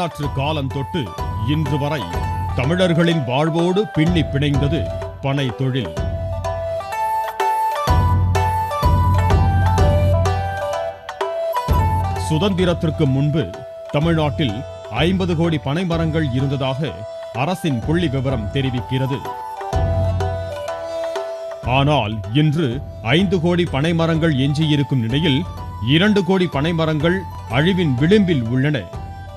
வரலாற்று காலம் தொட்டு இன்று வரை தமிழர்களின் வாழ்வோடு பின்னி பிணைந்தது பனை தொழில். சுதந்திரத்திற்கு முன்பு தமிழ்நாட்டில் 50 கோடி பனை மரங்கள் இருந்ததாக அரசின் புள்ளி விவரம் தெரிவிக்கிறது. ஆனால் இன்று 5 கோடி பனை மரங்கள் எஞ்சியிருக்கும் நிலையில் 2 கோடி பனை மரங்கள் அழிவின் விளிம்பில் உள்ளன.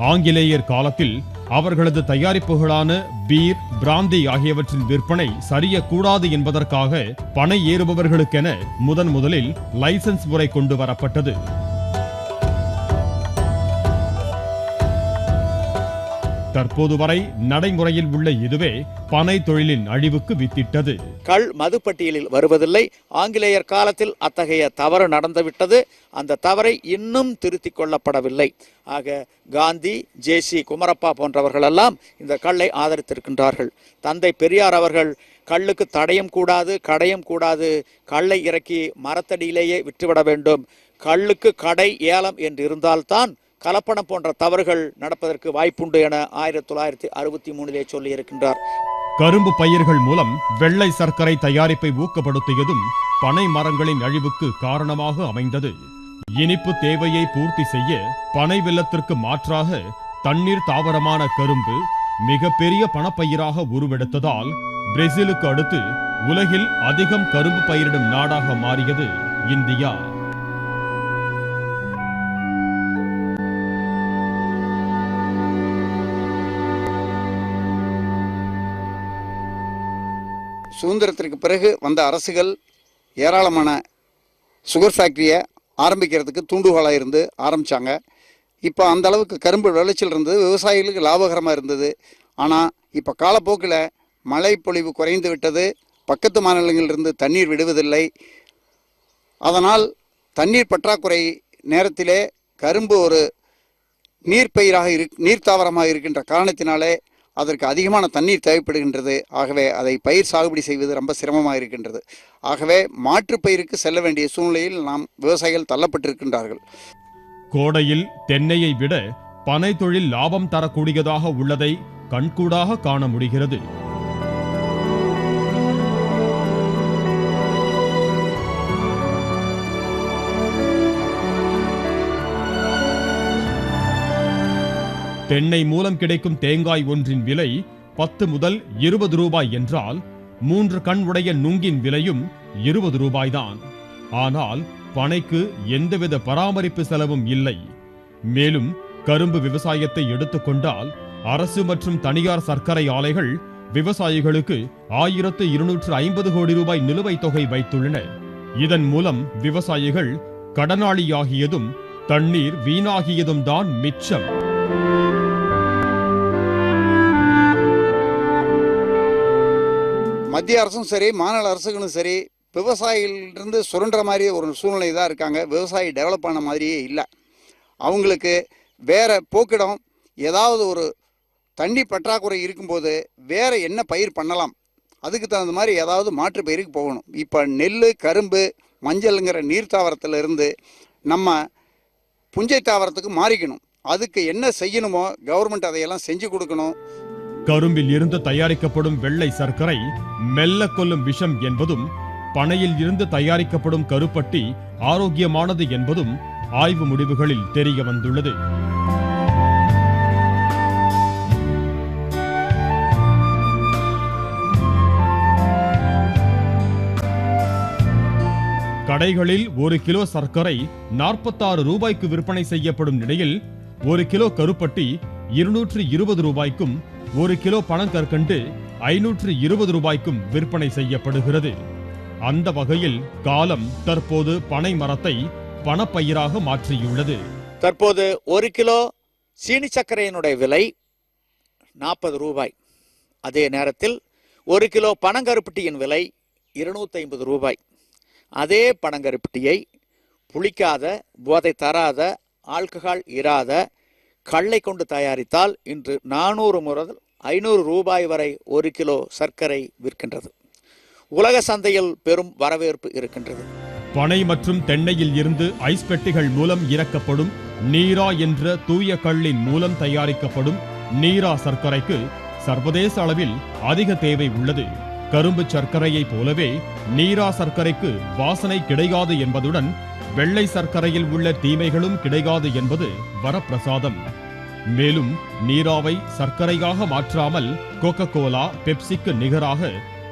ஆங்கிலேயர் காலத்தில் அவர்களது தயாரிப்புகளான பீர், பிராந்தி ஆகியவற்றின் விற்பனை சரியக்கூடாது என்பதற்காக பனை ஏறுபவர்களுக்கென முதலில் லைசன்ஸ் முறை கொண்டு வரப்பட்டது. தற்போது வரை நடைமுறையில் உள்ள இதுவே பனை தொழிலின் அழிவுக்கு வித்திட்டது. கள் மதுப்பட்டியலில் வருவதில்லை. ஆங்கிலேயர் காலத்தில் அத்தகைய தவறு நடந்துவிட்டது. அந்த தவறை இன்னும் திருத்திக் கொள்ளப்படவில்லை. ஆக காந்தி, ஜே.சி. குமரப்பா போன்றவர்களெல்லாம் இந்த கள்ளை ஆதரித்திருக்கின்றார்கள். தந்தை பெரியார் அவர்கள் கள்ளுக்கு தடையும் கூடாது, கடையும் கூடாது, கள்ளை இறக்கி மரத்தடியிலேயே விற்றுவிட வேண்டும், கள்ளுக்கு கடை ஏலம் என்று இருந்தால்தான் கலப்படம் போன்ற தவறுகள் நடப்பதற்கு வாய்ப்புண்டு என 1963 சொல்லி இருக்கின்றார். கரும்பு பயிர்கள் மூலம் வெள்ளை சர்க்கரை தயாரிப்பை ஊக்கப்படுத்தியதும் பனை மரங்களின் அழிவுக்கு காரணமாக அமைந்தது. இனிப்பு தேவையை பூர்த்தி செய்ய பனை வெல்லத்திற்கு மாற்றாக தண்ணீர் தாவரமான கரும்பு மிகப்பெரிய பணப்பயிராக உருவெடுத்ததால் பிரேசிலுக்கு அடுத்து உலகில் அதிகம் கரும்பு பயிரிடும் நாடாக மாறியது இந்தியா. சுதந்திரத்திற்கு பிறகு வந்த அரசுகள் ஏராளமான சுகர் ஃபேக்ட்ரியை ஆரம்பிக்கிறதுக்கு தூண்டுகோலாக இருந்து ஆரம்பித்தாங்க. இப்போ அந்த அளவுக்கு கரும்பு விளைச்சல் இருந்தது, விவசாயிகளுக்கு லாபகரமாக இருந்தது. ஆனால் இப்போ காலப்போக்கில் மழை பொழிவு குறைந்து விட்டது, பக்கத்து மாநிலங்களிலிருந்து தண்ணீர் விடுவதில்லை. அதனால் தண்ணீர் பற்றாக்குறை நேரத்திலே கரும்பு ஒரு நீர் தாவரமாக இருக்கின்ற காரணத்தினாலே அதற்கு அதிகமான தண்ணீர் தேவைப்படுகின்றது. ஆகவே அதை பயிர் சாகுபடி செய்வது ரொம்ப சிரமமாக இருக்கின்றது. ஆகவே மாற்று பயிருக்கு செல்ல வேண்டிய சூழ்நிலையில் நாம் விவசாயிகள் தள்ளப்பட்டிருக்கின்றார்கள். கோடையில் தென்னையை விட பனை தொழில் லாபம் தரக்கூடியதாக உள்ளதை கண்கூடாக காண முடிகிறது. தென்னை மூலம் கிடைக்கும் தேங்காய் ஒன்றின் விலை 10 முதல் 20 ரூபாய் என்றால் 3 கண் உடைய நுங்கின் விலையும் 20 ரூபாய்தான். ஆனால் பனைக்கு எந்தவித பராமரிப்பு செலவும் இல்லை. மேலும் கரும்பு விவசாயத்தை எடுத்துக்கொண்டால் அரசு மற்றும் தனியார் சர்க்கரை ஆலைகள் விவசாயிகளுக்கு 1250 கோடி ரூபாய் நிலுவைத் தொகை வைத்துள்ளன. இதன் மூலம் விவசாயிகள் கடனாளியாகியதும் தண்ணீர் வீணாகியதும் தான் மிச்சம். மத்திய அரசும் சரி, மாநில அரசுகளும் சரி, விவசாயிகளிலிருந்து சுரண்டுற மாதிரி ஒரு சூழ்நிலை தான் இருக்காங்க. விவசாயி டெவலப் ஆன மாதிரியே இல்லை. அவங்களுக்கு வேறு போக்கிடம், ஏதாவது ஒரு தண்ணி பற்றாக்குறை இருக்கும்போது வேறு என்ன பயிர் பண்ணலாம், அதுக்கு தகுந்த மாதிரி ஏதாவது மாற்று பயிருக்கு போகணும். இப்போ நெல், கரும்பு, மஞ்சள்ங்கிற நீர் தாவரத்திலிருந்து நம்ம புஞ்சை தாவரத்துக்கு மாறிக்கணும். அதுக்கு என்ன செய்யணுமோ கவர்மெண்ட் அதையெல்லாம் செஞ்சு கொடுக்கணும். கரும்பில் இருந்து தயாரிக்கப்படும் வெள்ளை சர்க்கரை மெல்ல கொல்லும் விஷம் என்பதும், பனையில் இருந்து தயாரிக்கப்படும் கருப்பட்டி ஆரோக்கியமானது என்பதும் ஆய்வு முடிவுகளில் தெரிய வந்துள்ளது. கடைகளில் 1 கிலோ சர்க்கரை 46 ரூபாய்க்கு விற்பனை செய்யப்படும் நிலையில் 1 கிலோ கருப்பட்டி 220 ரூபாய்க்கும் 1 கிலோ பனங்கற்கண்டு 520 ரூபாய்க்கும் விற்பனை செய்யப்படுகிறது. அந்த வகையில் காலம் தற்போது பனை மரத்தை பணப்பயிராக மாற்றியுள்ளது. தற்போது 1 கிலோ சீனி சர்க்கரையினுடைய விலை 40 ரூபாய். அதே நேரத்தில் 1 கிலோ பனங்கருப்பட்டியின் விலை 250 ரூபாய். அதே பனங்கருப்பட்டியை புளிக்காத, போதை தராத, ஆல்கஹால் இராத கள்ளை கொண்டு தயாரித்தால் இன்று 400 முதல் 500 ரூபாய் வரை 1 கிலோ சர்க்கரை விற்கின்றது. உலக சந்தையில் பெரும் வரவேற்பு இருக்கின்றது. பனை மற்றும் தென்னையில் இருந்து ஐஸ் பெட்டிகள் மூலம் இறக்கப்படும் நீரா என்ற தூய கள்ளின் மூலம் தயாரிக்கப்படும் நீரா சர்க்கரைக்கு சர்வதேச அளவில் அதிக தேவை உள்ளது. கரும்பு சர்க்கரையைப் போலவே நீரா சர்க்கரைக்கு வாசனை கிடையாது என்பதுடன் வெள்ளை சர்க்கரையில் உள்ள தீமைகளும் கிடையாது என்பது வரப்பிரசாதம். மேலும் நீராவை சர்க்கரையாக மாற்றாமல் கோகோ கோலா, பெப்சிக்கு நிகராக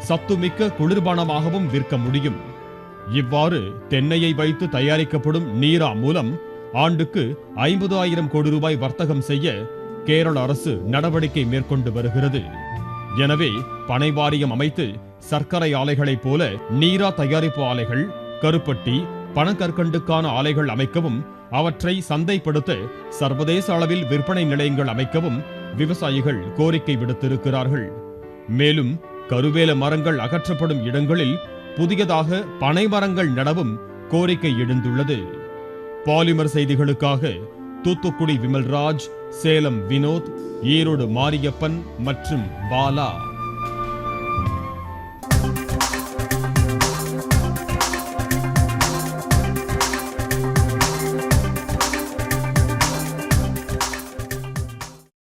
சத்துமிக்க குளிர்பானமாகவும் விற்க முடியும். இவ்வாறு தென்னையை வைத்து தயாரிக்கப்படும் நீரா மூலம் ஆண்டுக்கு 50,000 கோடி ரூபாய் வர்த்தகம் செய்ய கேரள அரசு நடவடிக்கை மேற்கொண்டு வருகிறது. எனவே பனை வாரியம் அமைத்து சர்க்கரை ஆலைகளைப் போல நீரா தயாரிப்பு ஆலைகள், கருப்பட்டி, பனக்கற்கண்டுக்கான ஆலைகள் அமைக்கவும், அவற்றை சந்தைப்படுத்த சர்வதேச அளவில் விற்பனை நிலையங்கள் அமைக்கவும் விவசாயிகள் கோரிக்கை விடுத்திருக்கிறார்கள். மேலும் கருவேல மரங்கள் அகற்றப்படும் இடங்களில் புதியதாக பனை மரங்கள் நடவும் கோரிக்கை எழுந்துள்ளது. பாலிமர் செய்திகளுக்காக தூத்துக்குடி விமல்ராஜ், சேலம் வினோத், ஈரோடு மாரியப்பன் மற்றும் பாலா.